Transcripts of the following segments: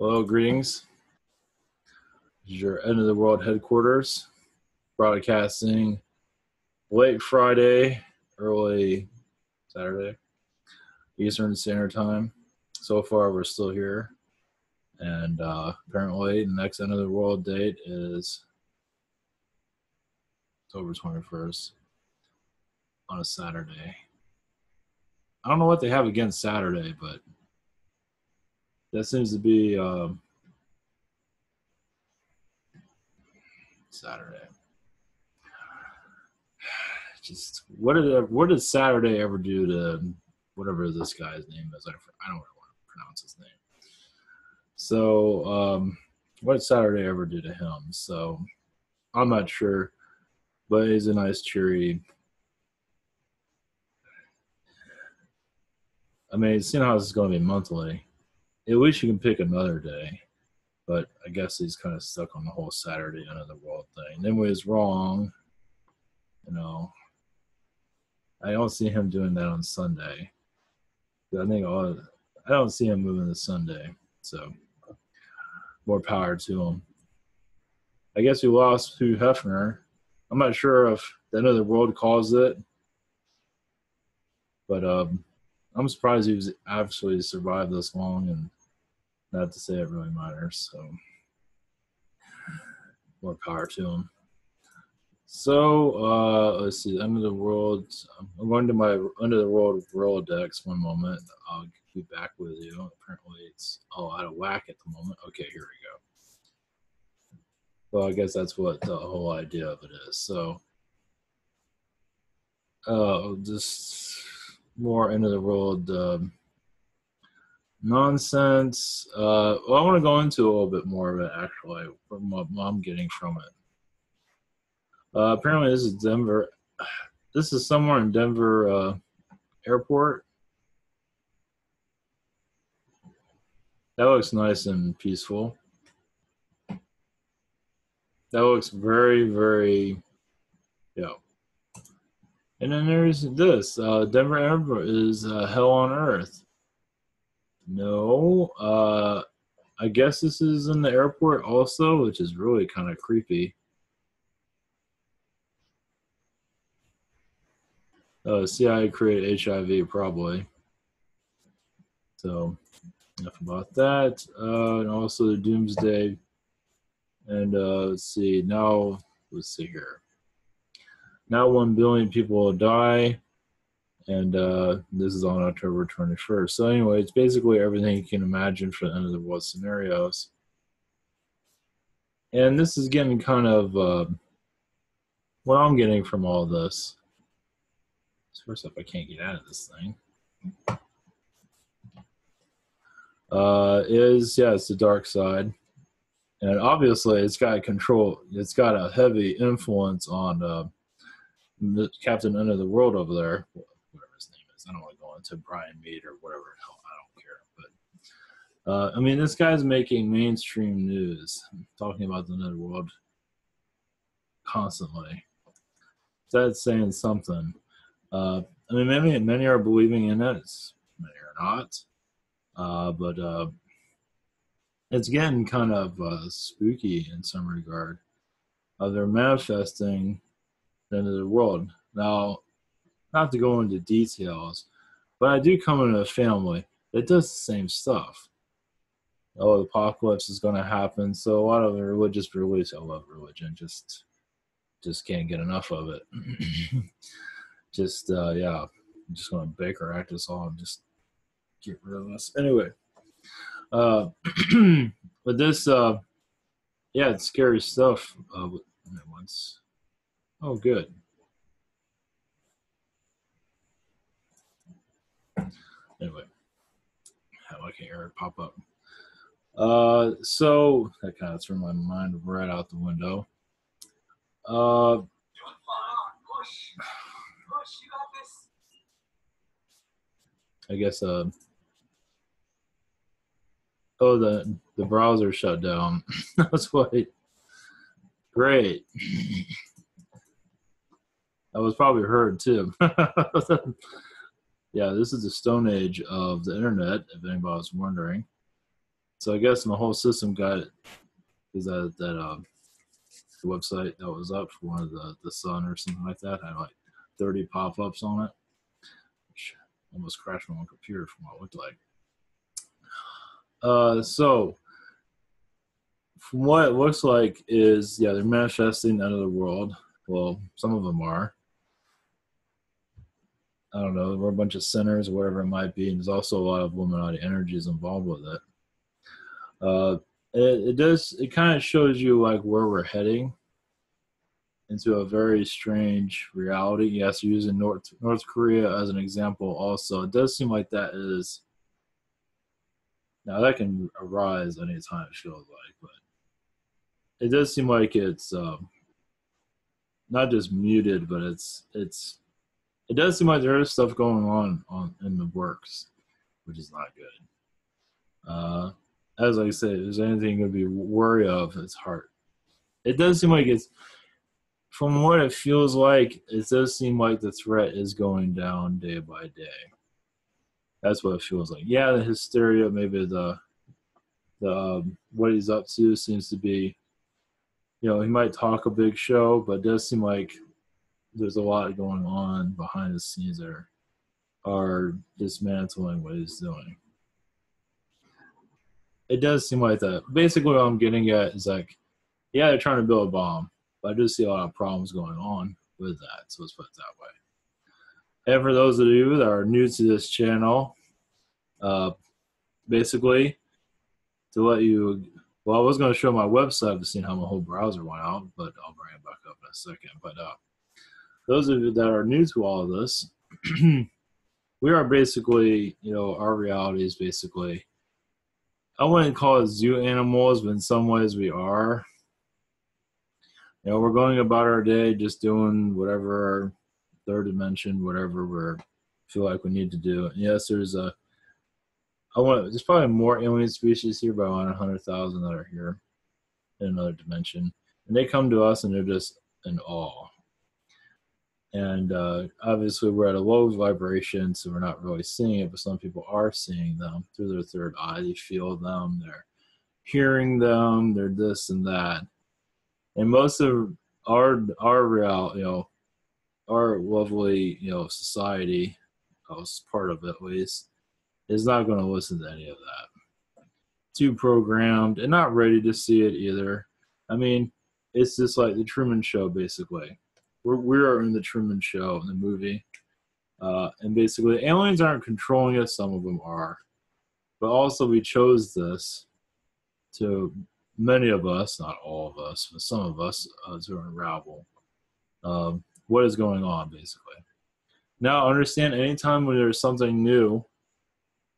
Hello, greetings. This is your End of the World headquarters, broadcasting late Friday, early Saturday, Eastern Standard Time. So far, we're still here, and apparently, the next End of the World date is October 21st on a Saturday. I don't know what they have against Saturday, but that seems to be Saturday. Just what did Saturday ever do to whatever this guy's name is? I don't really want to pronounce his name. So what did Saturday ever do to him? So I'm not sure, but he's a nice, cheery. I mean, seeing how this is going to be monthly, at least you can pick another day. But I guess he's kind of stuck on the whole Saturday End of the World thing. Then when he's wrong, you know, I don't see him doing that on Sunday. I don't see him moving to Sunday. So more power to him. I guess we lost Hugh Hefner. I'm not sure if the End of the World caused it, but I'm surprised he was actually survived this long, and not to say it really matters. So more power to him. So let's see, End of the World. I'm going to my End of the World Rolodex one moment. I'll be back with you. Apparently it's all out of whack at the moment. Okay, here we go. Well, I guess that's what the whole idea of it is. So just more End of the World nonsense. Well, I want to go into a little bit more of it, actually, from what I'm getting from it. Apparently this is Denver. This is somewhere in Denver airport. That looks nice and peaceful. That looks very, very, yeah. And then there's this. Denver airport is hell on earth. No. I guess this is in the airport also, which is really kind of creepy. CIA created HIV, probably. So, enough about that. And also the Doomsday. And let's see. Now, let's see here. Now 1 billion people will die. And this is on October 21st. So anyway, it's basically everything you can imagine for the End of the World scenarios. And this is getting kind of what I'm getting from all this. First up, I can't get out of this thing. It's the dark side. And obviously it's got control. It's got a heavy influence on the Captain End of the World over there. Whatever his name is. I don't want to go into Brian Mead or whatever the hell. I don't care. But I mean, this guy's making mainstream news, talking about the End of the World constantly. That's saying something. I mean, many are believing in it. Many are not. But it's getting kind of spooky in some regard. They're manifesting the End of the World. Now, not to go into details, but I do come in a family that does the same stuff. Oh, the apocalypse is going to happen. So a lot of the religious beliefs, I love religion, just can't get enough of it. I'm just going to Baker act us all and just get rid of us. Anyway, but this, it's scary stuff. Oh, good. Anyway, I can hear it pop up. So that kind of threw my mind right out the window. I guess the browser shut down. That's why. Great. That was probably heard too. Yeah, this is the Stone Age of the internet, if anybody's wondering. So I guess my whole system got it because that website that was up for one of the sun or something like that had like 30 pop-ups on it, which almost crashed my own computer from what it looked like. So from what it looks like is, yeah, they're manifesting the end of the world. Well, some of them are. I don't know. We're a bunch of sinners or whatever it might be. And there's also a lot of Illuminati energies involved with it. It kind of shows you like where we're heading into a very strange reality. Yes, using North Korea as an example also. It does seem like that is, now that can arise anytime it feels like, but it does seem like it's not just muted, but it does seem like there is stuff going on in the works, which is not good. As I say, if there's anything to be worried of, it's heart. It does seem like it's, from what it feels like, it does seem like the threat is going down day by day. That's what it feels like. Yeah, the hysteria, maybe the what he's up to seems to be, he might talk a big show, but it does seem like there's a lot going on behind the scenes that are dismantling what he's doing. It does seem like that. Basically, what I'm getting at is like, yeah, they're trying to build a bomb, but I do see a lot of problems going on with that. So let's put it that way. And for those of you that are new to this channel, basically, to let you, well, I was going to show my website to see how my whole browser went out, but I'll bring it back up in a second. But those of you that are new to all of this, we are basically, our reality is basically, I wouldn't call it zoo animals, but in some ways we are. We're going about our day just doing whatever our third dimension, whatever we feel like we need to do. And yes, there's probably more alien species here, but around 100,000 that are here in another dimension. And they come to us and they're just in awe. And obviously we're at a low vibration, so we're not really seeing it, but some people are seeing them through their third eye. They feel them, they're hearing them, they're this and that. And most of our reality, our lovely, society, as part of it at least, is not going to listen to any of that. Too programmed and not ready to see it either. I mean, it's just like the Truman Show, basically. We're in the Truman Show, in the movie. And basically, aliens aren't controlling us. Some of them are. But also, we chose this to, many of us, not all of us, but some of us, to unravel what is going on, basically. Now, understand, anytime when there's something new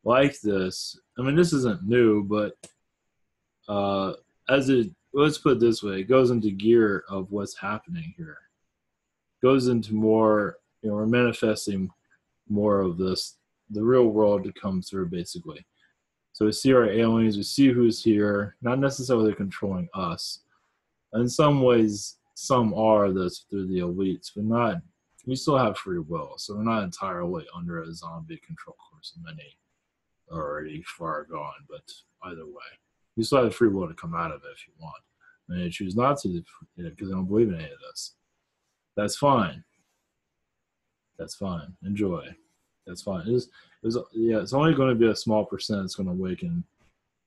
like this, I mean, this isn't new, but let's put it this way, it goes into gear of what's happening here. Goes into more, we're manifesting more of this, the real world to come through, basically. So we see our aliens, we see who's here, not necessarily controlling us. In some ways, some are this through the elites, but not, we still have free will, so we're not entirely under a zombie control. Of course, many are already far gone, but either way, you still have free will to come out of it if you want. And you choose not to, because I don't believe in any of this. That's fine. That's fine. Enjoy. That's fine. It's only going to be a small percent that's going to awaken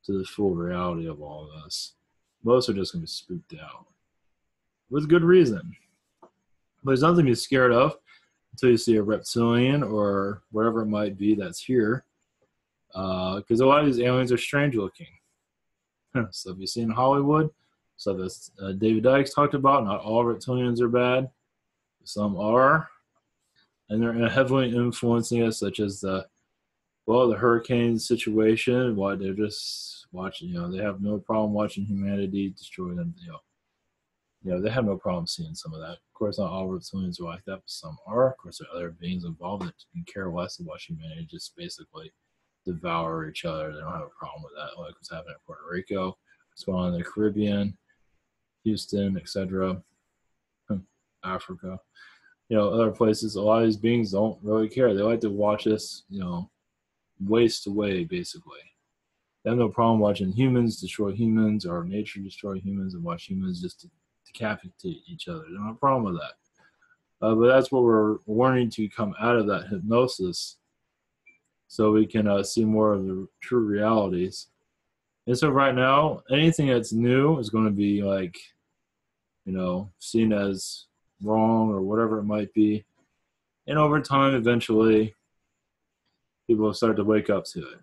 to the full reality of all of this. Most are just going to be spooked out. With good reason. But there's nothing to be scared of until you see a reptilian or whatever it might be that's here. Because a lot of these aliens are strange looking. Stuff you see in Hollywood, stuff that David Dykes talked about, not all reptilians are bad. Some are, and they're heavily influencing us, such as the hurricane situation. Why they're just watching, they have no problem watching humanity destroy them. They have no problem seeing some of that. Of course, not all reptilians are like that, but some are. Of course, there are other beings involved that can care less about humanity, just basically devour each other. They don't have a problem with that, like what's happening in Puerto Rico, what's going on in the Caribbean, Houston, etc., Africa. Other places, a lot of these beings don't really care. They like to watch us, waste away, basically. They have no problem watching humans destroy humans or nature destroy humans and watch humans just decapitate each other. They don't have a problem with that. But that's what we're wanting to come out of that hypnosis so we can see more of the true realities. And so right now, anything that's new is going to be like, seen as wrong or whatever it might be. And over time, eventually, people will start to wake up to it.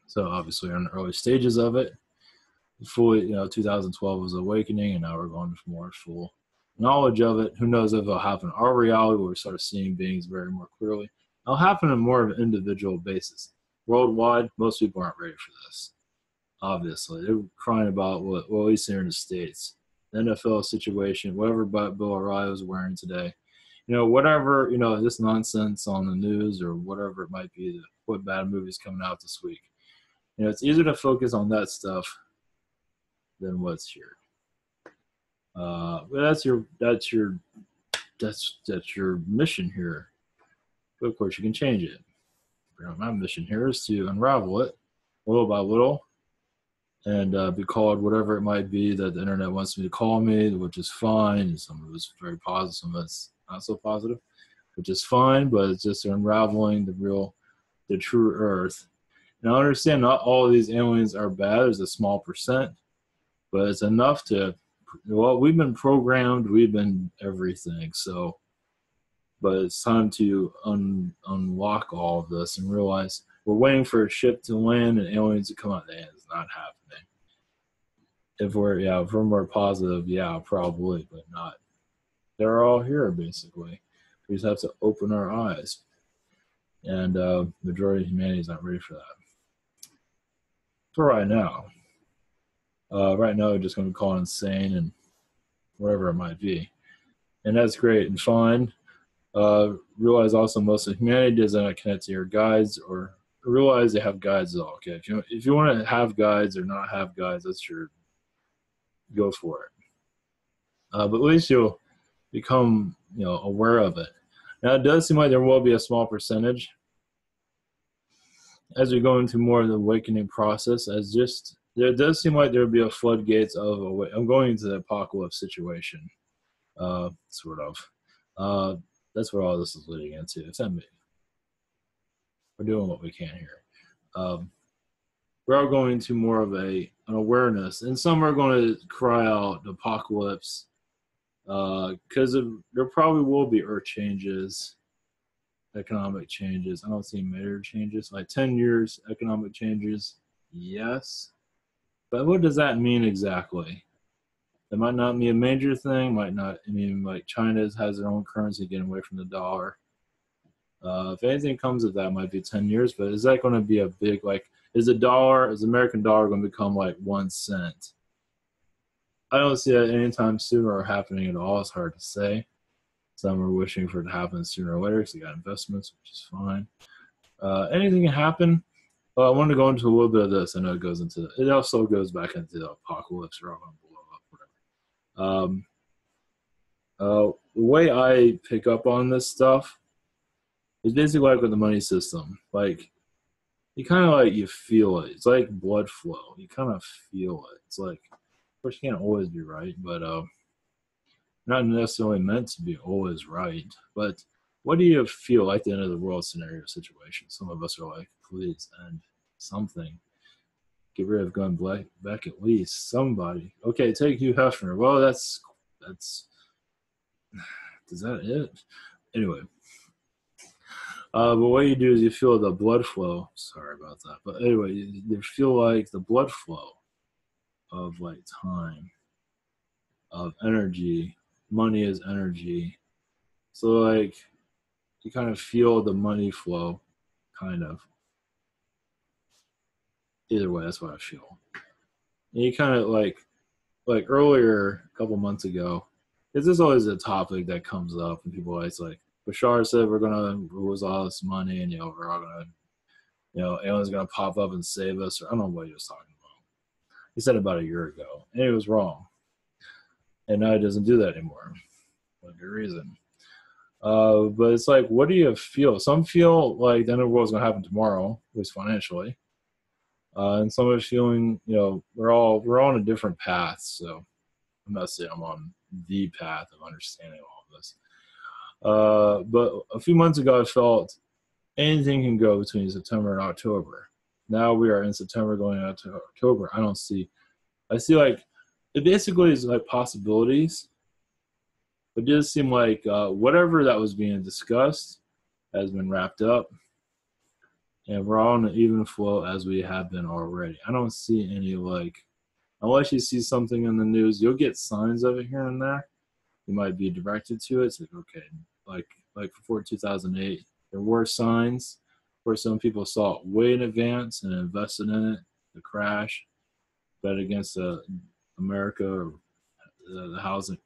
So obviously, we're in the early stages of it. Fully, 2012 was awakening, and now we're going for more full knowledge of it. Who knows if it'll happen in our reality where we start seeing beings very more clearly. It'll happen on more of an individual basis. Worldwide, most people aren't ready for this. Obviously, they're crying about at least here in the States, the NFL situation, whatever Bill O'Reilly was wearing today. Whatever, this nonsense on the news or whatever it might be, what bad movies coming out this week. It's easier to focus on that stuff than what's here. But that's your mission here. But of course, you can change it. My mission here is to unravel it little by little and be called whatever it might be that the internet wants me to call me, which is fine. Some of it's very positive, some of it's not so positive, which is fine, but it's just unraveling the true earth. And I understand not all of these aliens are bad. There's a small percent, but it's enough we've been programmed, we've been everything. So, but it's time to unlock all of this and realize we're waiting for a ship to land and aliens to come out. It's not happening. If we're more positive, probably, but not. They're all here, basically. We just have to open our eyes. And majority of humanity is not ready for that. For right now. We're just going to call it insane and whatever it might be. And that's great and fine. Realize also most of humanity does not connect to your guides or realize they have guides at all. Okay, if you want to have guides or not have guides, go for it. But at least you'll become aware of it. Now it does seem like there will be a small percentage as we go into more of the awakening process. There does seem like there will be a floodgates of I'm going into the apocalypse situation, sort of. That's what all this is leading into. We're doing what we can here. We're all going to more of an awareness, and some are going to cry out the apocalypse because there probably will be earth changes, economic changes. I don't see major changes. Like 10 years, economic changes, yes. But what does that mean exactly? It might not be a major thing, might not. I mean, like China has their own currency getting away from the dollar. If anything comes of that, it might be 10 years, but is that going to be a big, is the American dollar going to become like 1 cent? I don't see that anytime sooner or happening at all. It's hard to say. Some are wishing for it to happen sooner or later because they got investments, which is fine. Anything can happen. I wanted to go into a little bit of this. I know it also goes back into the apocalypse or whatever. The way I pick up on this stuff is basically like with the money system. Like, you kind of you feel it. It's like blood flow. You kind of feel it. It's like, of course, you can't always be right, but not necessarily meant to be always right. But what do you feel like the end of the world scenario situation? Some of us are like, please end something. Get rid of gun back at least. Somebody. Okay, take Hugh Hefner. Well, that's is that it? Anyway. But what you do is you feel the blood flow. Sorry about that. But anyway, you feel like the blood flow of time, of energy. Money is energy. So you kind of feel the money flow, kind of. Either way, that's what I feel. And you kind of like earlier, a couple months ago, this is always a topic that comes up and people always Bashar said we're gonna lose all this money and we're all gonna aliens gonna pop up and save us, or I don't know what he was talking about. He said about a year ago, and he was wrong. And now he doesn't do that anymore. For good reason. But it's what do you feel? Some feel like the end of the world is gonna happen tomorrow, at least financially. And some are feeling, we're all on a different path. So I'm not saying I'm on the path of understanding all of this. But a few months ago, I felt anything can go between September and October. Now we are in September going out to October. I see like, it basically is like possibilities. It does seem like whatever that was being discussed has been wrapped up, and we're all on an even flow as we have been already. I don't see any like, unless you see something in the news, you'll get signs of it here and there. You might be directed to it. It's like, okay, like before 2008, there were signs where some people saw it way in advance and invested in it, the crash, bet against America or the housing.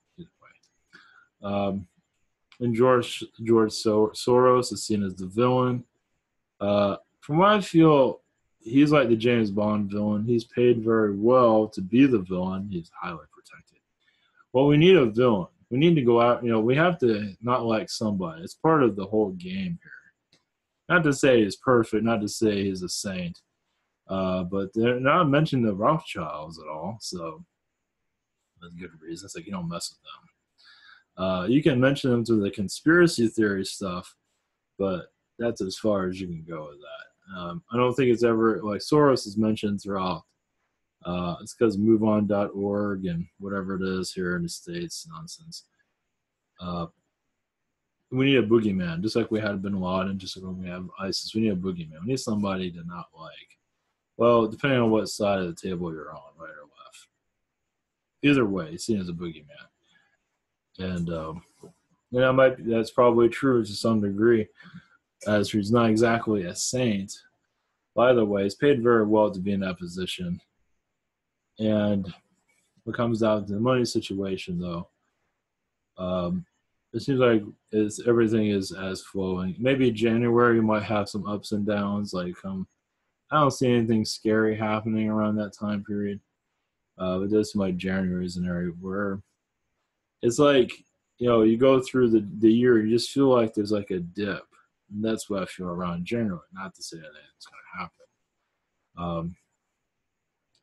Um, and George Soros is seen as the villain. From what I feel, he's like the James Bond villain. He's paid very well to be the villain. He's highly protected. Well, we need a villain. We need to go out. We have to not like somebody. It's part of the whole game here. Not to say he's perfect. Not to say he's a saint. But they're not mentioning the Rothschilds at all. So that's a good reason. It's like you don't mess with them. You can mention them through the conspiracy theory stuff, but that's as far as you can go with that. I don't think it's ever, like Soros is mentioned throughout. It's because moveon.org and whatever it is here in the States, nonsense. We need a boogeyman, just like we had Bin Laden, just like when we have ISIS. We need a boogeyman. We need somebody to not like. Well, depending on what side of the table you're on, right or left. Either way, it's seen as a boogeyman. And that's probably true to some degree, as he's not exactly a saint. By the way, he's paid very well to be in that position. And what comes down to the money situation, though, it seems like everything is as flowing. Maybe January might have some ups and downs. Like I don't see anything scary happening around that time period. It does seem like January is an area where it's like, you go through the year, you just feel like there's like a dip. And that's what I feel around January. Not to say that it's going to happen.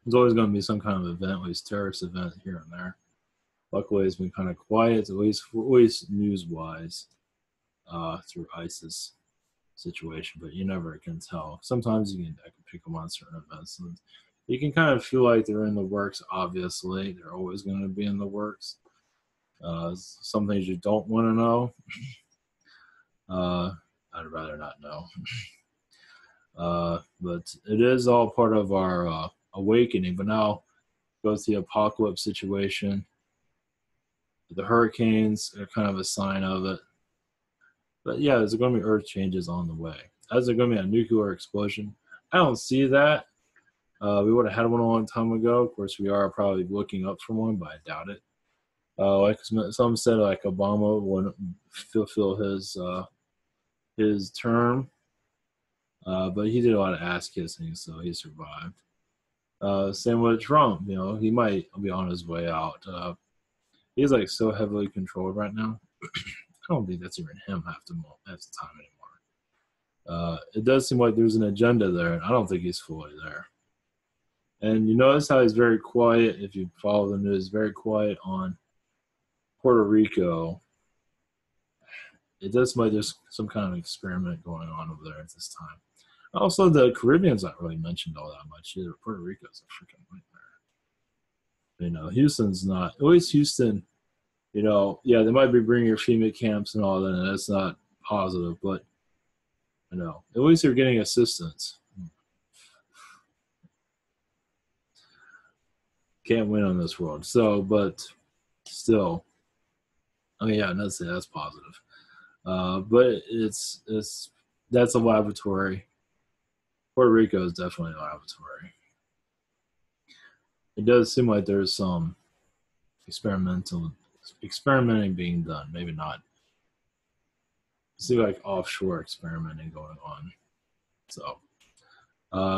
There's always going to be some kind of event, at least terrorist event here and there. Luckily, it's been kind of quiet, at least news-wise, through ISIS situation. But you never can tell. Sometimes I can pick them on certain events. And you can kind of feel like they're in the works, obviously. They're always going to be in the works. Some things you don't want to know. I'd rather not know. But it is all part of our awakening. But now goes the apocalypse situation. The hurricanes are kind of a sign of it. But yeah, there's going to be earth changes on the way. Is there going to be a nuclear explosion? I don't see that. We would have had one a long time ago. Of course, we are probably looking up for one, but I doubt it. Like some said, like Obama wouldn't fulfill his term, but he did a lot of ass kissing, so he survived. Same with Trump. He might be on his way out. He's like so heavily controlled right now. I don't think that's even him half the time anymore. It does seem like there's an agenda there, and I don't think he's fully there. And you notice how he's very quiet, if you follow the news, very quiet on Puerto Rico. It does seem like there's some kind of experiment going on over there at this time. Also, the Caribbean's not really mentioned all that much either. Puerto Rico's a freaking nightmare. Houston's not. At least Houston, yeah, they might be bringing your FEMA camps and all that, and that's not positive, but, at least they're getting assistance. Can't win on this world. So, but still, yeah, that's positive. But that's a laboratory. Puerto Rico is definitely a laboratory. It does seem like there's some experimenting being done. Maybe not. See, like offshore experimenting going on. So,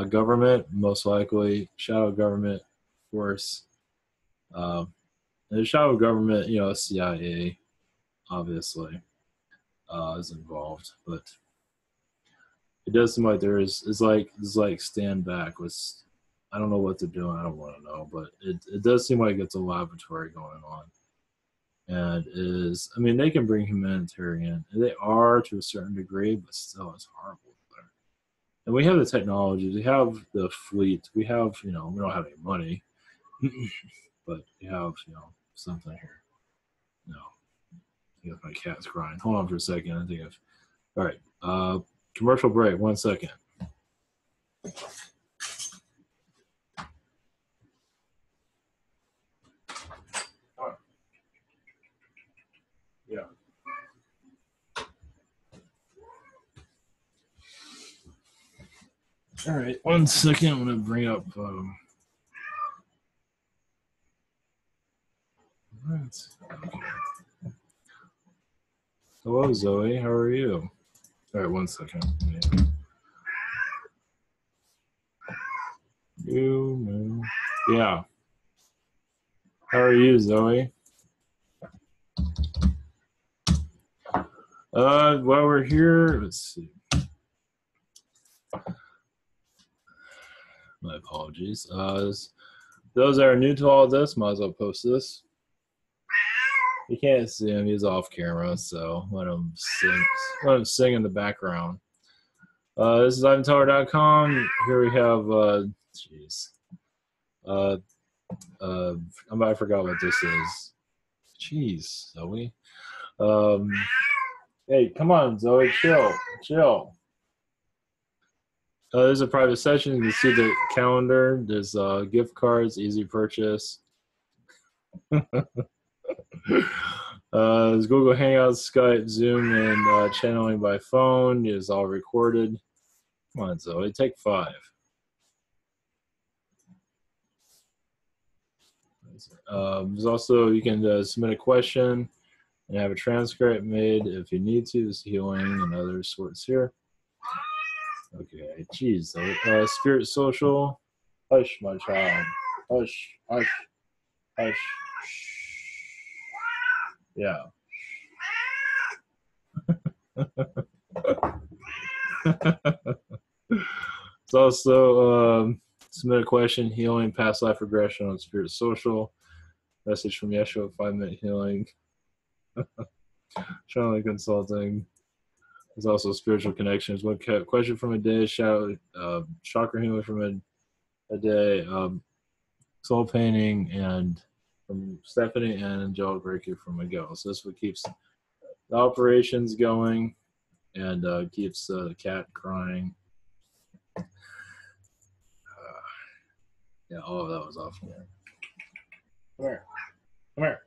government, most likely, shadow government, of course. The shadow government, CIA, obviously, is involved, but it does seem like it's like stand back. I don't know what they're doing. I don't want to know, but it does seem like it's a laboratory going on. And is, I mean, they can bring humanitarian, and they are to a certain degree, but still, it's horrible there. And we have the technology, we have the fleet, we have, we don't have any money, but we have, something here. No, I guess my cat's crying. Hold on for a second. I think I've. All right. Commercial break. 1 second. Yeah. All right. 1 second. I'm gonna bring up. Okay. Hello, Zoe. How are you? All right. 1 second. Yeah. How are you, Zoe? While we're here, let's see. My apologies. Those that are new to all this, might as well post this. You can't see him; he's off camera, so let him sing. Let him sing in the background. This is IvanTower.com. Here we have, I forgot what this is. Jeez, Zoe. Hey, come on, Zoe, chill. There's a private session. You can see the calendar. There's gift cards, easy purchase. There's Google Hangouts, Skype, Zoom, and channeling by phone is all recorded. Come on, Zoe, take 5. There's also, you can submit a question and have a transcript made if you need to. There's healing and other sorts here. Okay, geez. Spirit Social. Hush, my child. Hush. Yeah. It's also submit a question, healing, past life regression on Spirit Social. Message from Yeshua, 5-minute healing. Channeling consulting. There's also spiritual connections. One question from a day, chakra healing from a day, soul painting, and from Stephanie, and angelic Reiki from Miguel. So this is what keeps the operations going and keeps the cat crying. Yeah, all of that was off there. Come here.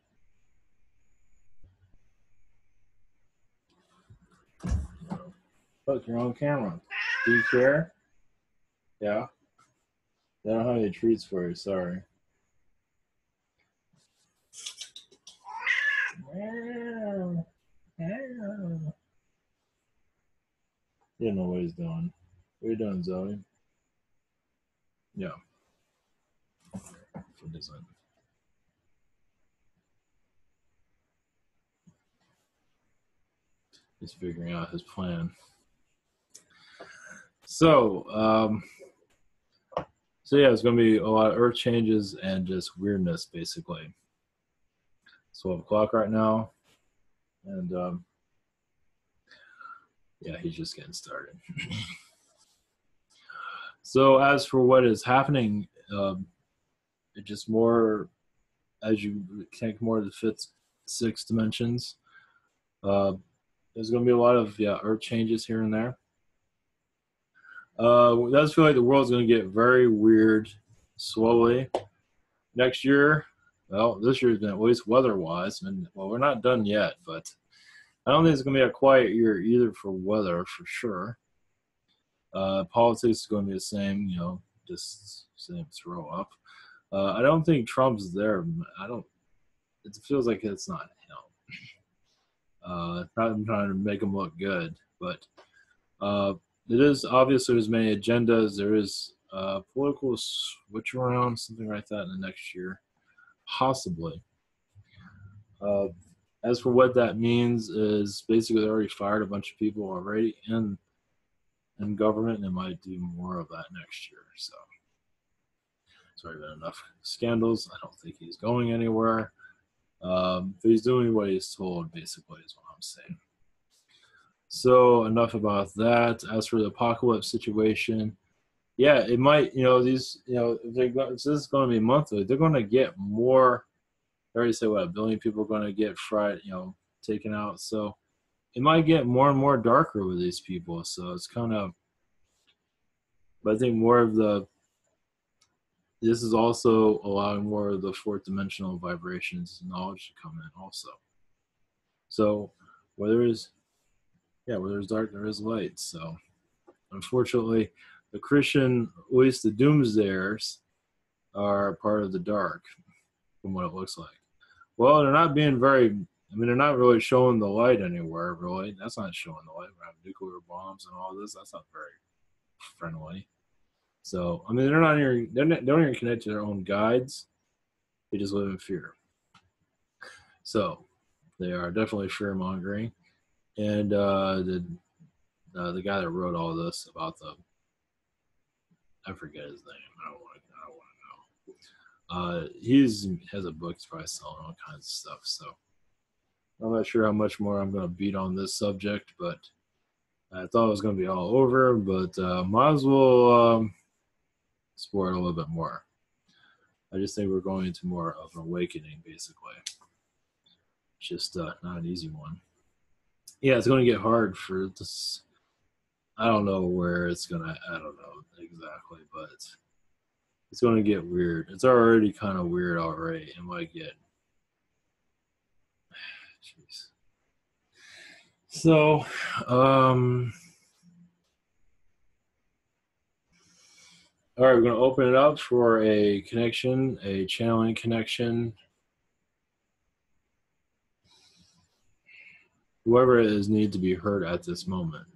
Look, you're on camera. Do you care? Yeah. I don't have any treats for you. Sorry. You don't know what he's doing. What are you doing, Zoe? Yeah. What is it? He's figuring out his plan. So yeah, it's going to be a lot of earth changes and just weirdness, basically. It's 12 o'clock right now, and yeah, he's just getting started. So as for what is happening, it just more as you connect more to the fifth, sixth dimensions. There's going to be a lot of earth changes here and there. It does feel like the world's going to get very weird slowly. Next year, well, this year's been, at least weather-wise, and well, we're not done yet, but I don't think it's going to be a quiet year either for weather, for sure. Politics is going to be the same, just same throw up. I don't think Trump's there. It feels like it's not him. Not trying to make him look good, but it is obviously there's many agendas. There is political switch around, something like that in the next year, possibly. As for what that means is basically they already fired a bunch of people already in government, and they might do more of that next year. So Sorry, been enough scandals. I don't think he's going anywhere. But he's doing what he's told, basically, is what I'm saying. So enough about that. As for the apocalypse situation, yeah, it might, these, if this is going to be monthly, they're going to get more. I already said what, 1 billion people are going to get fried, taken out. So it might get more and more darker with these people. So it's kind of, but I think more of this is also allowing more of the fourth dimensional vibrations and knowledge to come in also. So where there's dark, there is light. So unfortunately, the Christian, at least the doomsdayers, are part of the dark, from what it looks like. Well, they're not being they're not really showing the light anywhere, really. That's not showing the light. We have nuclear bombs and all this. That's not very friendly. So, they're not even, they don't even connect to their own guides. They just live in fear. So, they are definitely fear-mongering. And the guy that wrote all this about I forget his name. I don't want to know. He has a book. He's probably selling all kinds of stuff. So, I'm not sure how much more I'm going to beat on this subject, but I thought it was going to be all over. But might as well explore it a little bit more. I just think we're going into more of an awakening, basically. It's just not an easy one. Yeah, it's going to get hard for this. I don't know where it's going to, I don't know exactly, but it's going to get weird. It's already kind of weird already. It might get, jeez. So, all right, we're going to open it up for a connection, a channeling connection. Whoever it is need to be heard at this moment.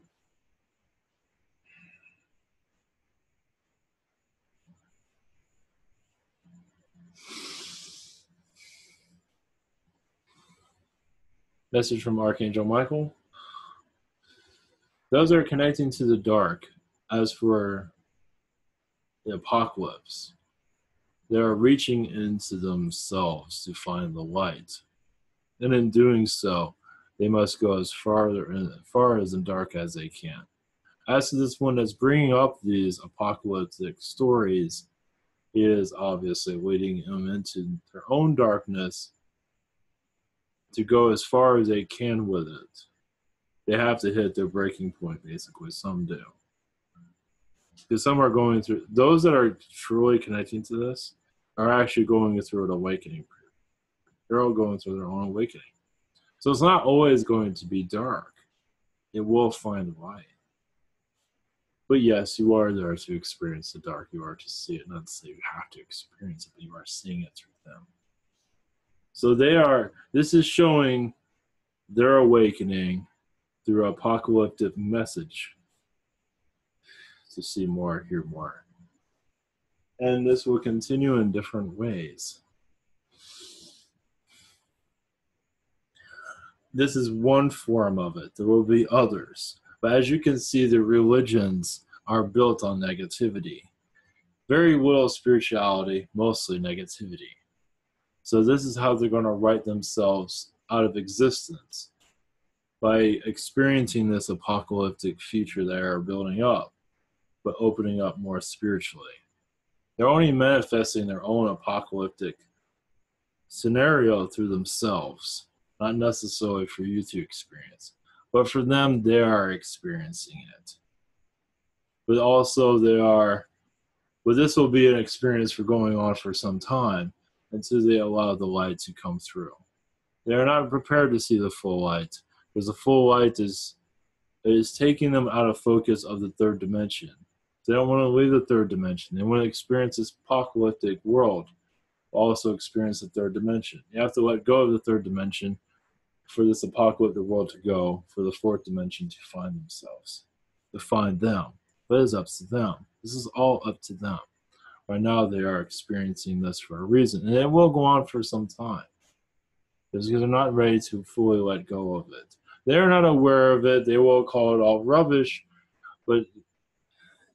Message from Archangel Michael. Those are connecting to the dark. As for the apocalypse, they are reaching into themselves to find the light. And in doing so, they must go as far as in dark as they can. As to this one that's bringing up these apocalyptic stories, he is obviously leading them into their own darkness to go as far as they can with it. They have to hit their breaking point, basically. Some do. Because some are going through, those that are truly connecting to this are actually going through an awakening period. They're all going through their own awakening. So it's not always going to be dark. It will find light. But yes, you are there to experience the dark. You are to see it. Not to say you have to experience it, but you are seeing it through them. So this is showing their awakening through apocalyptic message. To see more, hear more. And this will continue in different ways. This is one form of it. There will be others. But as you can see, the religions are built on negativity. Very little spirituality, mostly negativity. So this is how they're going to write themselves out of existence. By experiencing this apocalyptic future they are building up, but opening up more spiritually. They're only manifesting their own apocalyptic scenario through themselves, not necessarily for you to experience. But for them, they are experiencing it. But also this will be an experience for going on for some time until they allow the light to come through. They are not prepared to see the full light, because the full light is taking them out of focus of the third dimension. They don't want to leave the third dimension. They want to experience this apocalyptic world, also experience the third dimension. You have to let go of the third dimension for this apocalyptic world to go, for the fourth dimension to find themselves, to find them. But it's up to them. This is all up to them. Right now they are experiencing this for a reason. And it will go on for some time. Because they're not ready to fully let go of it. They're not aware of it. They will call it all rubbish. But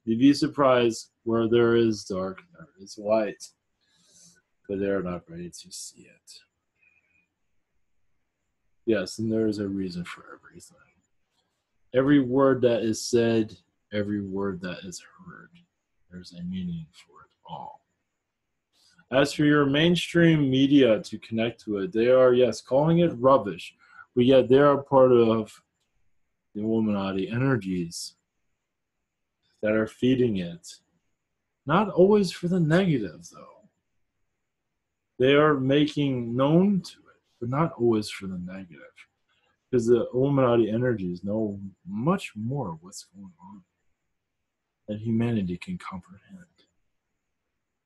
you'd be surprised, where there is dark, there is light. but they are not ready to see it. Yes, and there is a reason for everything. Every word that is said, every word that is heard, there's a meaning for it all. As for your mainstream media to connect to it, they are, yes, calling it rubbish, but yet they are part of the Illuminati energies that are feeding it. Not always for the negative, though. They are making known to it, but not always for the negative. Because the Illuminati energies know much more of what's going on than humanity can comprehend.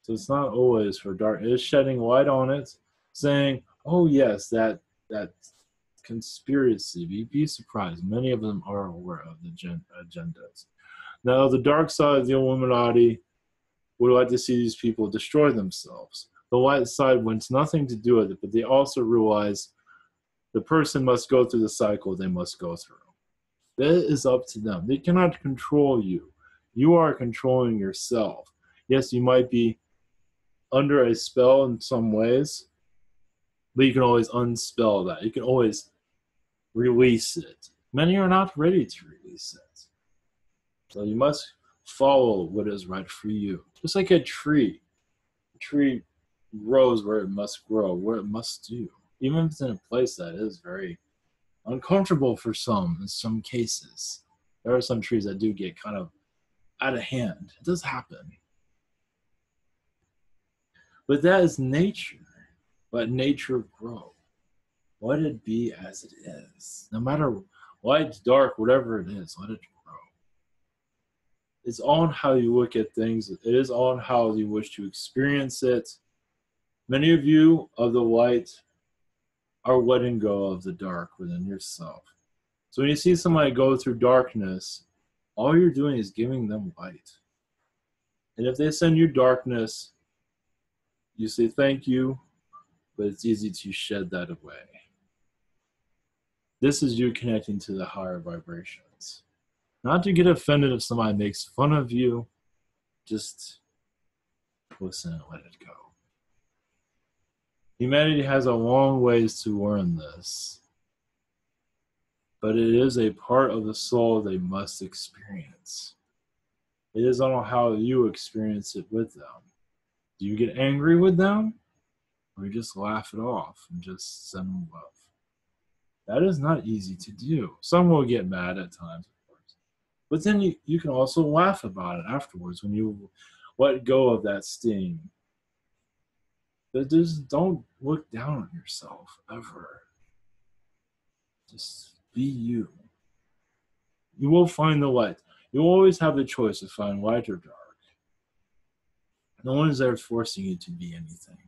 So it's not always for dark. It is shedding light on it, saying, oh yes, that conspiracy. You'd be surprised. Many of them are aware of the agendas. Now, the dark side of the Illuminati would like to see these people destroy themselves. The light side wants nothing to do with it, but they also realize the person must go through the cycle they must go through. That is up to them. They cannot control you. You are controlling yourself. Yes, you might be under a spell in some ways, but you can always unspell that. You can always release it. Many are not ready to release it. So you must follow what is right for you. Just like a tree. A tree grows where it must grow, where it must do. Even if it's in a place that is very uncomfortable for some, in some cases. There are some trees that do get kind of out of hand. It does happen. But that is nature. Let nature grow. Let it be as it is. No matter light, dark, whatever it is, let it grow. It's on how you look at things. It is on how you wish to experience it. Many of you of the light are letting go of the dark within yourself. So when you see somebody go through darkness, all you're doing is giving them light. And if they send you darkness, you say thank you, but it's easy to shed that away. This is you connecting to the higher vibrations. Not to get offended if somebody makes fun of you, just listen and let it go. Humanity has a long ways to learn this, but it is a part of the soul they must experience. It is on how you experience it with them. Do you get angry with them? Or you just laugh it off and just send them love? That is not easy to do. Some will get mad at times, of course. But then you can also laugh about it afterwards when you let go of that sting. But just don't look down on yourself, ever. Just be you. You will find the light. You always have the choice to find light or dark. No one is there forcing you to be anything.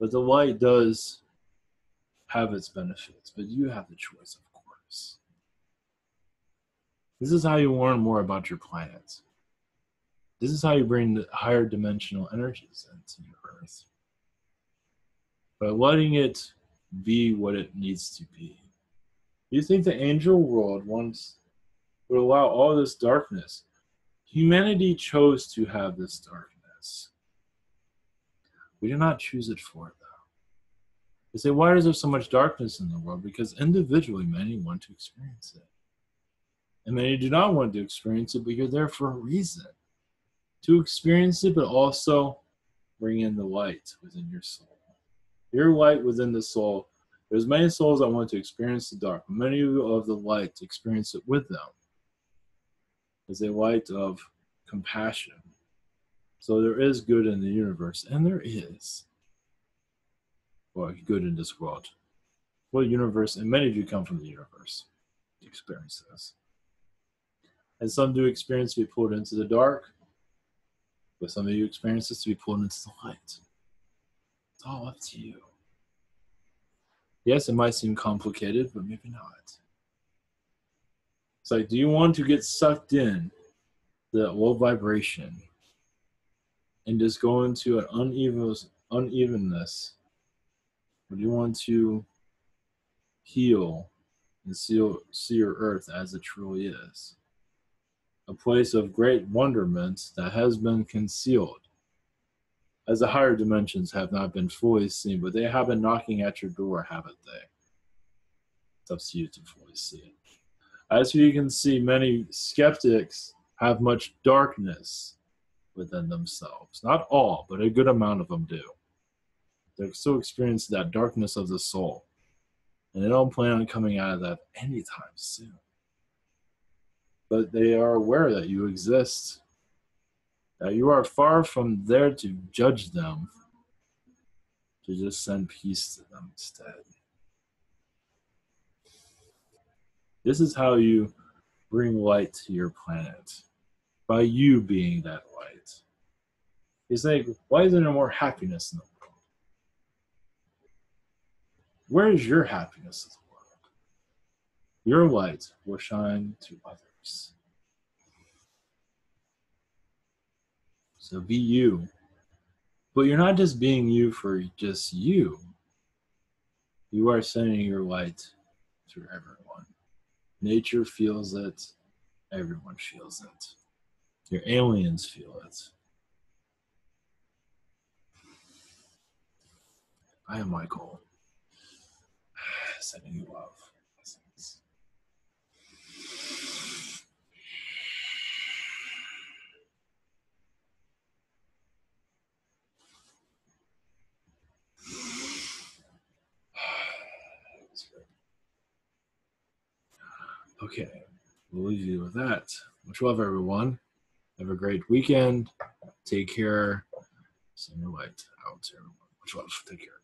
But the light does have its benefits, but you have the choice, of course. This is how you learn more about your planet. This is how you bring the higher dimensional energies into your Earth. By letting it be what it needs to be. You think the angel world once would allow all this darkness? Humanity chose to have this darkness. We did not choose it for it, though. They say, why is there so much darkness in the world? Because individually, many want to experience it. And many do not want to experience it, but you're there for a reason. To experience it, but also bring in the light within your soul. Your light within the soul. There's many souls that want to experience the dark. Many of the light experience it with them. As a light of compassion. So there is good in the universe, and there is. Well, good in this world. Well, universe, and many of you come from the universe to experience this. And some do experience to be pulled into the dark, but some of you experience this to be pulled into the light. It's all up to you. Yes, it might seem complicated, but maybe not. It's like, do you want to get sucked in the low vibration and just go into an unevenness? Or do you want to heal and see your earth as it truly is? A place of great wonderment that has been concealed. as the higher dimensions have not been fully seen, but they have been knocking at your door, haven't they? It's up to you to fully see it. As you can see, many skeptics have much darkness within themselves. Not all, but a good amount of them do. They're still experiencing that darkness of the soul. And they don't plan on coming out of that anytime soon. But they are aware that you exist, that you are far from there to judge them, to just send peace to them instead. This is how you bring light to your planet, by you being that light. He's like, why isn't there more happiness in the world? Where is your happiness in the world? Your light will shine to others. So be you. But you're not just being you for just you. You are sending your light to everyone. Nature feels it. Everyone feels it. Your aliens feel it. I am Michael. Sending you love. Okay, we'll leave you with that. Much love, everyone. Have a great weekend. Take care. Send your light out to everyone. Much love. Take care.